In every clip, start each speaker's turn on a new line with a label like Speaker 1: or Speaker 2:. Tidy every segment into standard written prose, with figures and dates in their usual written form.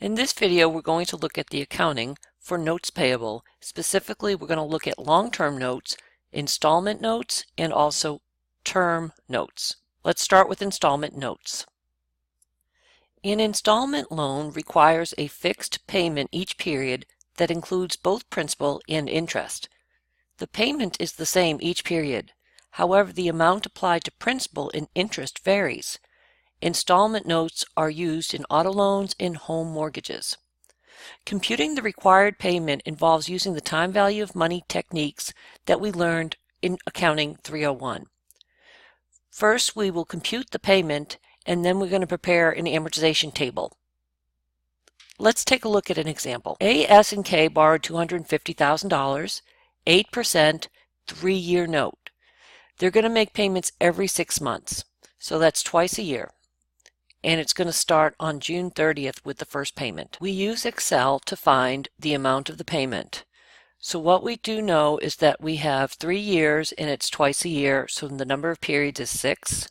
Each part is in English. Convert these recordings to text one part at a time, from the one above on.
Speaker 1: In this video, we're going to look at the accounting for notes payable. Specifically, we're going to look at long-term notes, installment notes, and also term notes. Let's start with installment notes. An installment loan requires a fixed payment each period that includes both principal and interest. The payment is the same each period. However, the amount applied to principal and interest varies. Installment notes are used in auto loans and home mortgages. Computing the required payment involves using the time value of money techniques that we learned in Accounting 301. First, we will compute the payment, and then we're going to prepare an amortization table. Let's take a look at an example. A, S, and K borrowed $250,000, 8%, 3-year note. They're going to make payments every 6 months, so that's twice a year. And it's going to start on June 30th with the first payment. We use Excel to find the amount of the payment. So what we do know is that we have 3 years and it's twice a year, so the number of periods is 6.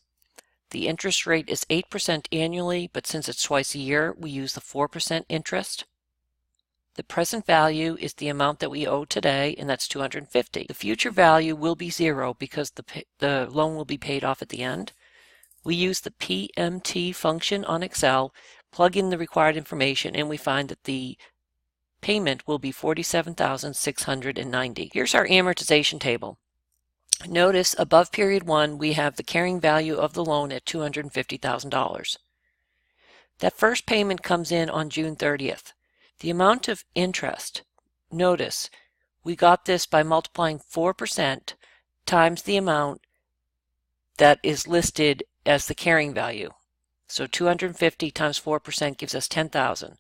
Speaker 1: The interest rate is 8% annually, but since it's twice a year, we use the 4% interest. The present value is the amount that we owe today, and that's $250. The future value will be 0 because the loan will be paid off at the end. We use the PMT function on Excel, plug in the required information, and we find that the payment will be $47,690. Here's our amortization table. Notice above period 1, we have the carrying value of the loan at $250,000. That first payment comes in on June 30th. The amount of interest, notice, we got this by multiplying 4% times the amount that is listed as the carrying value. So 250 times 4% gives us $10,000.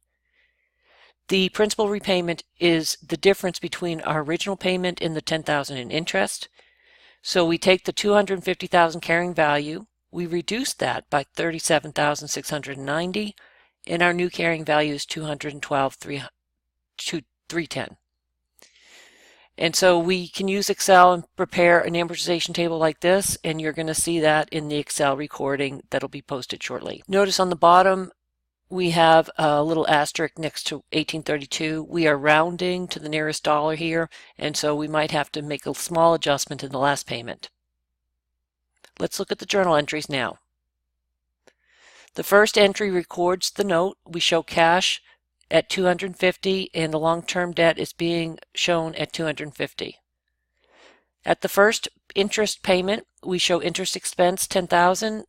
Speaker 1: The principal repayment is the difference between our original payment and the $10,000 in interest. So we take the $250,000 carrying value, we reduce that by $37,690, and our new carrying value is $212,310. And so we can use Excel and prepare an amortization table like this, and you're going to see that in the Excel recording that'll be posted shortly. Notice on the bottom we have a little asterisk next to 1832. We are rounding to the nearest dollar here, and so we might have to make a small adjustment in the last payment. Let's look at the journal entries now. The first entry records the note. We show cash at $250, and the long-term debt is being shown at $250. At the first interest payment, we show interest expense $10,000.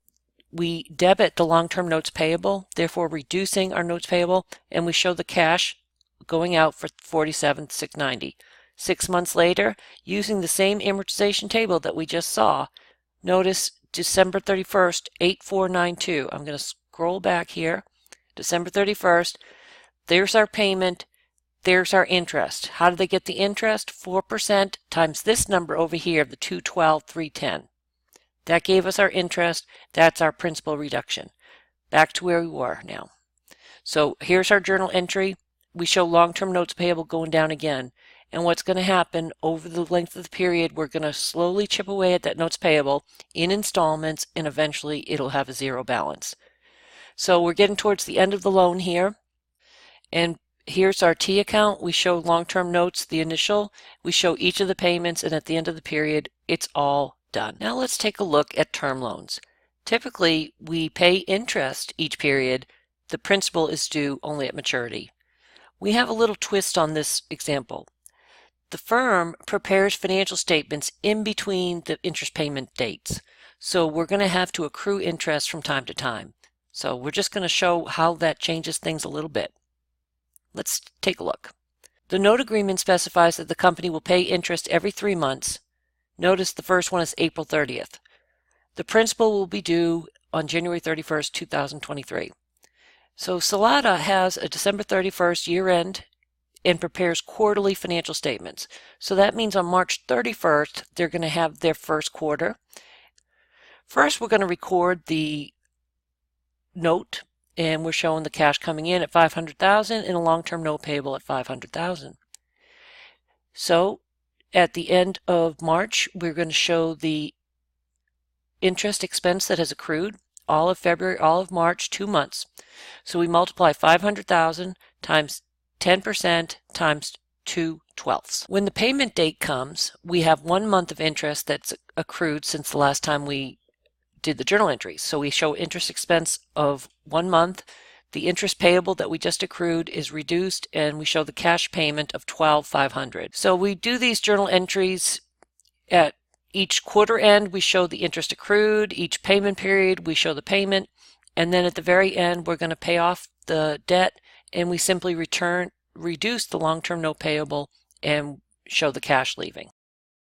Speaker 1: We debit the long-term notes payable, therefore reducing our notes payable, and we show the cash going out for $47,690. 6 months later, using the same amortization table that we just saw, notice December 31st, 8492. I'm going to scroll back here. December 31st, there's our payment, there's our interest. How did they get the interest? 4% times this number over here, the $212,310. That gave us our interest. That's our principal reduction. Back to where we were now. So here's our journal entry. We show long-term notes payable going down again. And what's going to happen over the length of the period, we're going to slowly chip away at that notes payable in installments, and eventually it'll have a 0 balance. So we're getting towards the end of the loan here. And here's our T account. We show long-term notes, the initial. We show each of the payments, and at the end of the period, it's all done. Now let's take a look at term loans. Typically, we pay interest each period. The principal is due only at maturity. We have a little twist on this example. The firm prepares financial statements in between the interest payment dates. So we're going to have to accrue interest from time to time. So we're just going to show how that changes things a little bit. Let's take a look. The note agreement specifies that the company will pay interest every 3 months. Notice the first one is April 30th. The principal will be due on January 31st, 2023. So Salata has a December 31st year end and prepares quarterly financial statements. So that means on March 31st, they're going to have their first quarter. First, we're going to record the note, and we're showing the cash coming in at $500,000 and a long-term note payable at $500,000. So at the end of March, we're going to show the interest expense that has accrued all of February, all of March, 2 months. So we multiply $500,000 times 10% times 2/12. When the payment date comes, we have 1 month of interest that's accrued since the last time we did the journal entries. So we show interest expense of 1 month. The interest payable that we just accrued is reduced, and we show the cash payment of $12,500. So we do these journal entries at each quarter end. We show the interest accrued. Each payment period, we show the payment. And then at the very end, we're going to pay off the debt, and we simply reduce the long-term note payable and show the cash leaving.